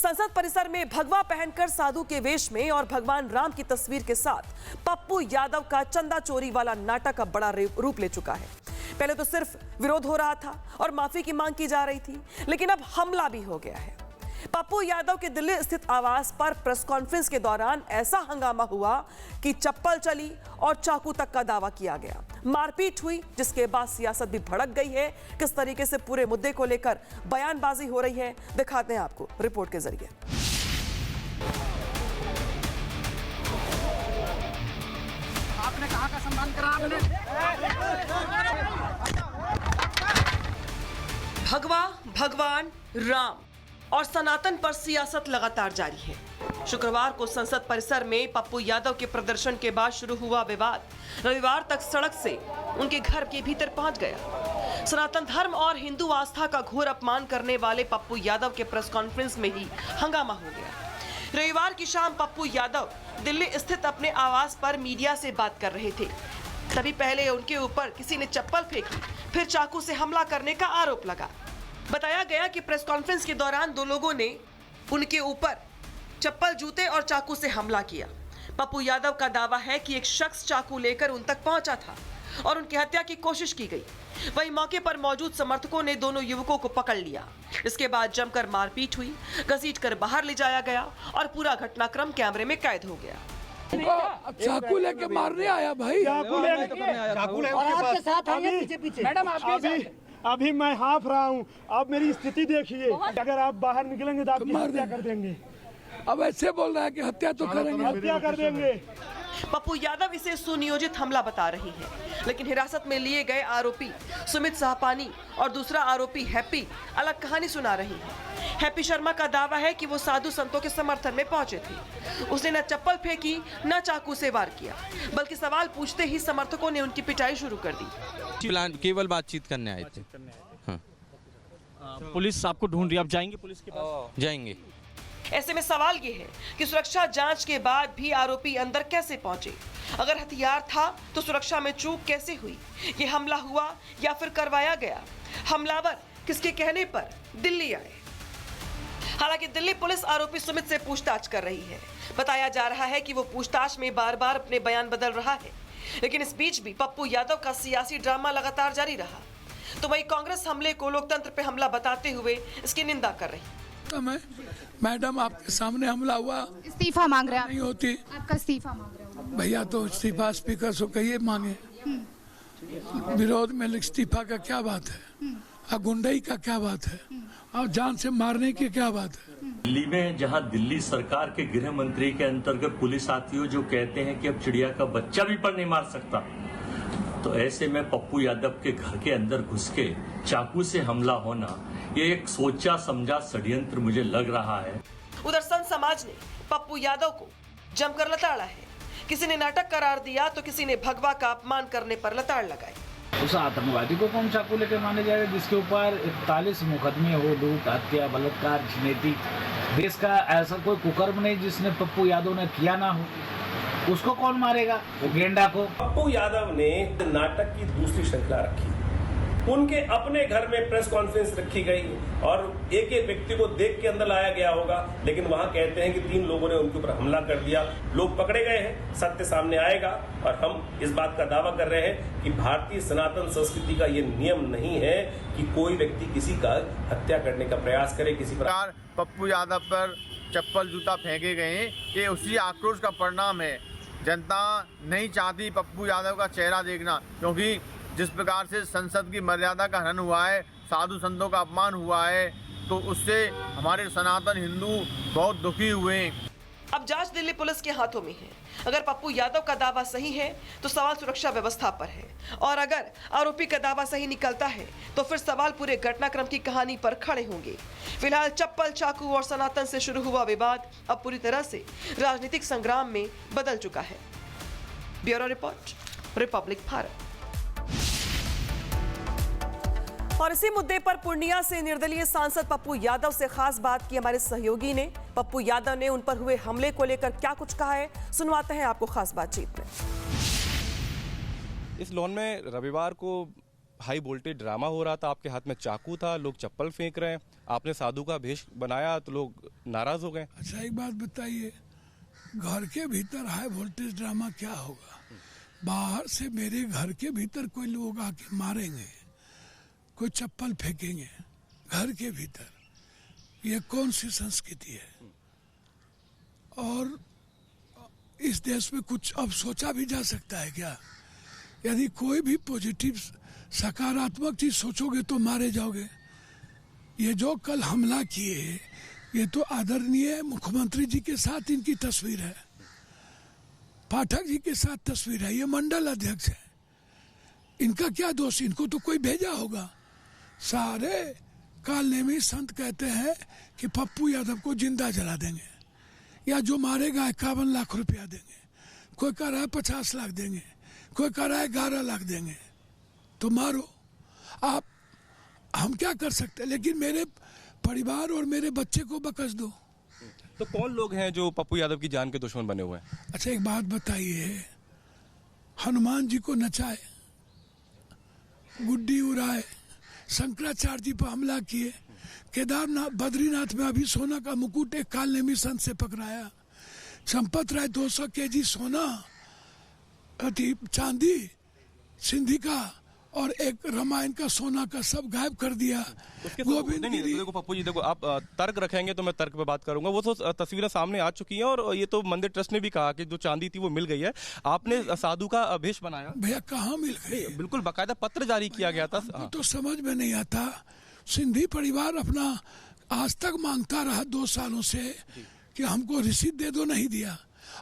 संसद परिसर में भगवा पहनकर साधु के वेश में और भगवान राम की तस्वीर के साथ पप्पू यादव का चंदा चोरी वाला नाटक अब बड़ा रूप ले चुका है। पहले तो सिर्फ विरोध हो रहा था और माफी की मांग की जा रही थी, लेकिन अब हमला भी हो गया है। पप्पू यादव के दिल्ली स्थित आवास पर प्रेस कॉन्फ्रेंस के दौरान ऐसा हंगामा हुआ कि चप्पल चली और चाकू तक का दावा किया गया। मारपीट हुई, जिसके बाद सियासत भी भड़क गई है। किस तरीके से पूरे मुद्दे को लेकर बयानबाजी हो रही है, दिखाते हैं आपको रिपोर्ट के जरिए। आपने कहा का सम्मान करा आपने। भगवा, भगवान राम और सनातन पर सियासत लगातार जारी है। शुक्रवार को संसद परिसर में पप्पू यादव के प्रदर्शन के बाद शुरू हुआ विवाद रविवार तक सड़क से उनके घर के भीतर पहुंच गया। सनातन धर्म और हिंदू आस्था का घोर अपमान करने वाले पप्पू यादव के प्रेस कॉन्फ्रेंस में ही हंगामा हो गया। रविवार की शाम पप्पू यादव दिल्ली स्थित अपने आवास पर मीडिया से बात कर रहे थे। तभी पहले उनके ऊपर किसी ने चप्पल फेंकी, फिर चाकू से हमला करने का आरोप लगा। बताया गया कि प्रेस कॉन्फ्रेंस के दौरान दो लोगों ने उनके ऊपर चप्पल, जूते और चाकू से हमला किया। पप्पू यादव का दावा है कि एक शख्स चाकू लेकर उन तक पहुंचा था और उनकी हत्या की कोशिश की गई। वहीं मौके पर मौजूद समर्थकों ने दोनों युवकों को पकड़ लिया। इसके बाद जमकर मारपीट हुई, घसीटकर बाहर ले जाया गया और पूरा घटनाक्रम कैमरे में कैद हो गया। चाकू लेके मारने आया भाई, चाकू आपके साथ आए पीछे पीछे। मैडम अभी मैं हाफ रहा हूँ। अब मेरी स्थिति देखिए, अगर आप बाहर निकलेंगे तो आपकी हत्या कर देंगे। अब ऐसे बोल रहा है कि हत्या तो करेंगे, हत्या कर देंगे। पप्पू यादव इसे सुनियोजित हमला बता रही है, लेकिन हिरासत में लिए गए आरोपी सुमित साहपानी और दूसरा आरोपी हैप्पी अलग कहानी सुना रही है। हैप्पी शर्मा का दावा है कि वो साधु संतों के समर्थन में पहुंचे थे। उसने न चप्पल फेंकी, न चाकू से वार किया, बल्कि सवाल पूछते ही समर्थकों ने उनकी पिटाई शुरू कर दी। केवल बातचीत करने आए थे। हाँ। पुलिस आपको ढूंढ रही है, आप जाएंगे पुलिस के पास? जाएंगे। ऐसे में सवाल ये है कि सुरक्षा जांच के बाद भी आरोपी अंदर कैसे पहुंचे? अगर हथियार था तो सुरक्षा में चूक कैसे हुई? ये हमला हुआ या फिर करवाया गया? हमलावर किसके कहने पर दिल्ली आए? हालांकि दिल्ली पुलिस आरोपी सुमित से पूछताछ कर रही है। बताया जा रहा है कि वो पूछताछ में बार बार अपने बयान बदल रहा है, लेकिन इस बीच भी पप्पू यादव का सियासी ड्रामा लगातार जारी रहा। तो वही कांग्रेस हमले को लोकतंत्र पे हमला बताते हुए इसकी निंदा कर रही। मैडम आपके सामने हमला हुआ, इस्तीफा मांग रहे हैं? नहीं होती, आपका इस्तीफा मांग रहे हैं भैया तो इस्तीफा स्पीकर से कहिए मांगे। विरोध में इस्तीफा का क्या बात है, और गुंडई का क्या बात है, और जान से मारने की क्या बात है? दिल्ली में जहां दिल्ली सरकार के गृह मंत्री के अंतर्गत पुलिस आती हो, जो कहते हैं कि अब चिड़िया का बच्चा भी पर नहीं मार सकता, तो ऐसे में पप्पू यादव के घर के अंदर घुस के चाकू से हमला होना, ये एक सोचा समझा षड्यंत्र मुझे लग रहा है। उधर संत समाज ने पप्पू यादव को जमकर लताड़ा है। किसी ने नाटक करार दिया तो किसी ने भगवा का अपमान करने पर लताड़ लगाई। उस आतंकवादी को कौन चाकू लेके माने जाएगा जिसके ऊपर 41 मुकदमे हो, लूट, हत्या, बलात्कार, अनैतिक। देश का ऐसा कोई कुकर्म नहीं जिसने पप्पू यादव ने किया ना हो, उसको कौन मारेगा? वो गेंडा को। पप्पू यादव ने नाटक की दूसरी श्रृंखला रखी। उनके अपने घर में प्रेस कॉन्फ्रेंस रखी गई और एक एक व्यक्ति को देख के अंदर लाया गया होगा, लेकिन वहां कहते हैं कि 3 लोगों ने उनके ऊपर हमला कर दिया। लोग पकड़े गए हैं, सत्य सामने आएगा। और हम इस बात का दावा कर रहे हैं कि भारतीय सनातन संस्कृति का ये नियम नहीं है कि कोई व्यक्ति किसी का हत्या करने का प्रयास करे। किसी प्रकार पप्पू यादव पर चप्पल जूता फेंके गए, ये उसी आक्रोश का परिणाम है। जनता नहीं चाहती पप्पू यादव का चेहरा देखना, क्योंकि जिस प्रकार से संसद की मर्यादा का हनन हुआ है, साधु संतों का अपमान हुआ है, तो उससे हमारे सनातन हिंदू बहुत दुखी हुए हैं। अब जांच दिल्ली पुलिस के हाथों में है। अगर पप्पू यादव का दावा सही है तो सवाल सुरक्षा व्यवस्था पर है, और अगर आरोपी का दावा सही निकलता है तो फिर सवाल पूरे घटनाक्रम की कहानी पर खड़े होंगे। फिलहाल चप्पल, चाकू और सनातन से शुरू हुआ विवाद अब पूरी तरह से राजनीतिक संग्राम में बदल चुका है। Bureau report, Republic Bharat. और इसी मुद्दे पर पूर्णिया से निर्दलीय सांसद पप्पू यादव से खास बात की हमारे सहयोगी ने। पप्पू यादव ने उन पर हुए हमले को लेकर क्या कुछ कहा है, सुनवाते हैं आपको खास बातचीत में। इस लॉन में रविवार को हाई वोल्टेज ड्रामा हो रहा था, आपके हाथ में चाकू था, लोग चप्पल फेंक रहे हैं, आपने साधु का भेष बनाया तो लोग नाराज हो गए। अच्छा एक बात बताइए, घर के भीतर हाई वोल्टेज ड्रामा क्या होगा? बाहर से मेरे घर के भीतर कोई लोग आके मारेंगे, कोई चप्पल फेंकेंगे घर के भीतर, ये कौन सी संस्कृति है? और इस देश में कुछ अब सोचा भी जा सकता है क्या? यदि कोई भी पॉजिटिव सकारात्मक चीज सोचोगे तो मारे जाओगे। ये जो कल हमला किए, ये तो आदरणीय मुख्यमंत्री जी के साथ इनकी तस्वीर है, पाठक जी के साथ तस्वीर है, ये मंडल अध्यक्ष है, इनका क्या दोष? इनको तो कोई भेजा होगा। सारे कालनेमी संत कहते हैं कि पप्पू यादव को जिंदा जला देंगे, या जो मारेगा 51 लाख रुपया देंगे, कोई कह रहा है 50 लाख देंगे, कोई कह रहा है 11 लाख देंगे। तो मारो आप, हम क्या कर सकते हैं? लेकिन मेरे परिवार और मेरे बच्चे को बख्श दो। तो कौन लोग हैं जो पप्पू यादव की जान के दुश्मन बने हुए हैं? अच्छा एक बात बताइए, हनुमान जी को नचाए, गुड्डी उड़ाए, शंकराचार्य जी पर हमला किए, केदारनाथ बद्रीनाथ में अभी सोना का मुकुट एक कालनेमी संत से पकड़ाया, संपत राय 200 केजी सोना, चांदी सिंधी का और एक रामायण का सोना का सब गायब कर दिया। गोविंद गिरी। देखो पप्पू जी, देखो आप तर्क रखेंगे तो मैं तर्क पे बात करूंगा। वो तो तस्वीरें सामने आ चुकी हैं और ये तो मंदिर ट्रस्ट ने भी कहा कि जो चांदी थी वो मिल गई है। आपने साधु का भेष बनाया। भैया कहाँ मिल गई? बिल्कुल बाकायदा पत्र जारी किया गया था। तो समझ में नहीं आता। सिंधी परिवार अपना आज तक मांगता रहा 2 सालों से कि हमको रसीद दे दो, नहीं दिया।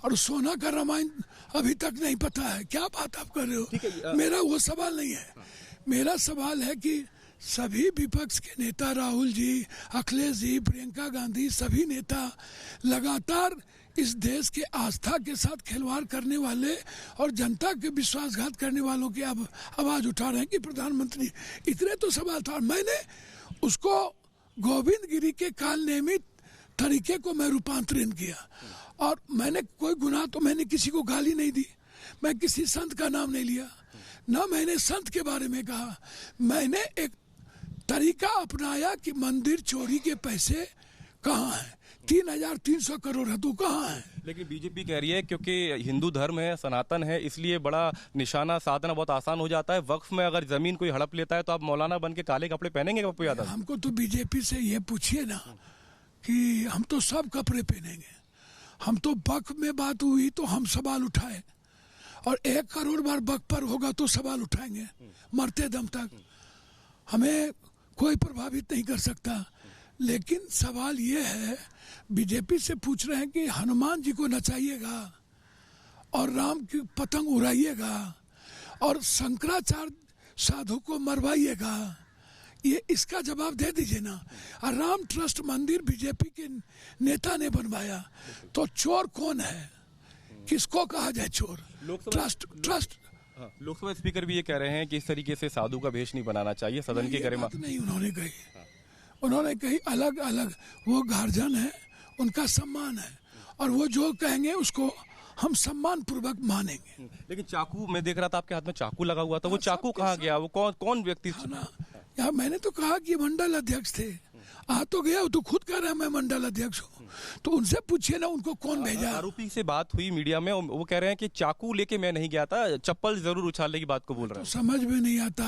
और सोना का रामायण अभी तक नहीं पता है। क्या बात आप कर रहे हो? मेरा वो सवाल नहीं है। मेरा सवाल है कि सभी विपक्ष के नेता, राहुल जी, अखिलेश जी, प्रियंका गांधी, सभी नेता लगातार इस देश के आस्था के साथ खिलवाड़ करने वाले और जनता के विश्वासघात करने वालों की अब आवाज उठा रहे हैं कि प्रधानमंत्री, इतने तो सवाल था। मैंने उसको गोविंद गिरी के काल नियमित तरीके को मैं रूपांतरण किया और मैंने कोई गुनाह, तो मैंने किसी को गाली नहीं दी, मैं किसी संत का नाम नहीं लिया, ना मैंने संत के बारे में कहा। मैंने एक तरीका अपनाया कि मंदिर चोरी के पैसे कहाँ हैं, 3,300 करोड़ है तो कहाँ है? लेकिन बीजेपी कह रही है क्योंकि हिंदू धर्म है, सनातन है, इसलिए बड़ा निशाना साधना बहुत आसान हो जाता है। वक्फ में अगर जमीन कोई हड़प लेता है तो आप मौलाना बन के काले कपड़े पहनेंगे पप्पू यादव? हमको तो बीजेपी से ये पूछिए ना कि हम तो सब कपड़े पहनेंगे। हम तो वक्फ में बात हुई तो हम सवाल उठाए, और 1 करोड़ बार वक्फ पर होगा तो सवाल उठाएंगे मरते दम तक। हमें कोई प्रभावित नहीं कर सकता। लेकिन सवाल ये है, बीजेपी से पूछ रहे हैं कि हनुमान जी को नचाइएगा और राम की पतंग उड़ाइएगा और शंकराचार्य साधु को मरवाइएगा, ये इसका जवाब दे दीजिए ना। और राम ट्रस्ट मंदिर बीजेपी के नेता ने बनवाया, तो चोर कौन है? किसको कहा जाए चोर? ट्रस्ट। लोकसभा स्पीकर भी ये कह रहे हैं कि इस तरीके से साधु का भेष नहीं बनाना चाहिए, सदन की गरिमा नहीं उन्होंने कही। उन्होंने कही अलग अलग, वो गार्जियन है, उनका सम्मान है, और वो जो कहेंगे उसको हम सम्मान पूर्वक मानेंगे। लेकिन चाकू मैं देख रहा था आपके हाथ में चाकू लगा हुआ था, वो चाकू कहाँ गया? वो कौन व्यक्ति? यार मैंने तो कहा कि मंडल अध्यक्ष थे, आ तो गया, वो तो खुद कह रहा है मैं मंडल अध्यक्ष हूँ, तो उनसे पूछिए ना उनको कौन भेजा। आरोपी से बात हुई मीडिया में, वो कह रहे हैं कि चाकू लेके मैं नहीं गया था, चप्पल जरूर उछालने की बात को बोल रहे हैं। तो समझ में नहीं आता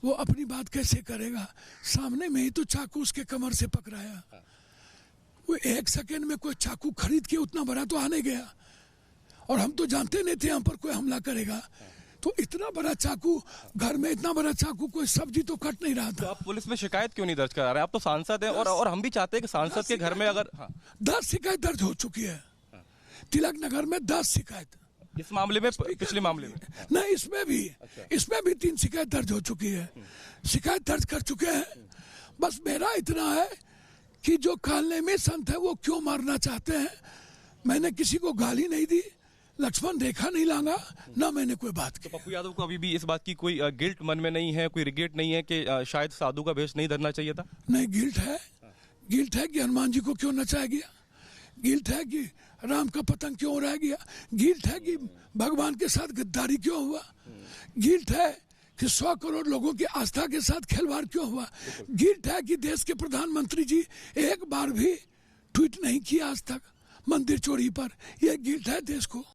वो अपनी बात कैसे करेगा? सामने में ही तो चाकू उसके कमर से पकड़ाया। वो 1 सेकंड में कोई चाकू खरीद के उतना बड़ा तो आने गया, और हम तो जानते नहीं थे हम पर कोई हमला करेगा। तो इतना बड़ा चाकू घर में, इतना बड़ा चाकू कोई सब्जी तो कट नहीं रहा था। तो आप पुलिस में शिकायत क्यों नहीं दर्ज करा रहे? आप तो सांसद हैं, और हम भी चाहते हैं कि सांसद के घर में अगर 10 शिकायत दर्ज हो चुकी है। तिलक नगर में 10 शिकायत इस मामले में, पिछले मामले में नहीं, इसमें भी 3 शिकायत दर्ज हो चुकी है। शिकायत दर्ज कर चुके हैं। बस मेरा इतना है कि जो कालने में संत है वो क्यों मारना चाहते हैं। मैंने किसी को गाली नहीं दी, लक्ष्मण रेखा नहीं लांगा, ना मैंने कोई बात की। तो पप्पू यादव को अभी भी इस बात की कोई गिल्ट मन में नहीं है, कोई रिग्रेट नहीं है कि शायद साधु का भेष नहीं धरना चाहिए था? नहीं, गिल्ट है। गिल्ट है कि हनुमान जी को क्यों नचाया गया, गिल्ट है कि राम का पतंग क्यों उड़ाया गया, गिल्ट है कि भगवान के साथ गद्दारी क्यों हुआ, गिल्ट है कि 100 करोड़ लोगों की आस्था के साथ खिलवाड़ क्यों हुआ। गिल्ट है कि देश के प्रधानमंत्री जी एक बार भी ट्वीट नहीं किया आज तक मंदिर चोरी पर। यह गिल्ट है देश को।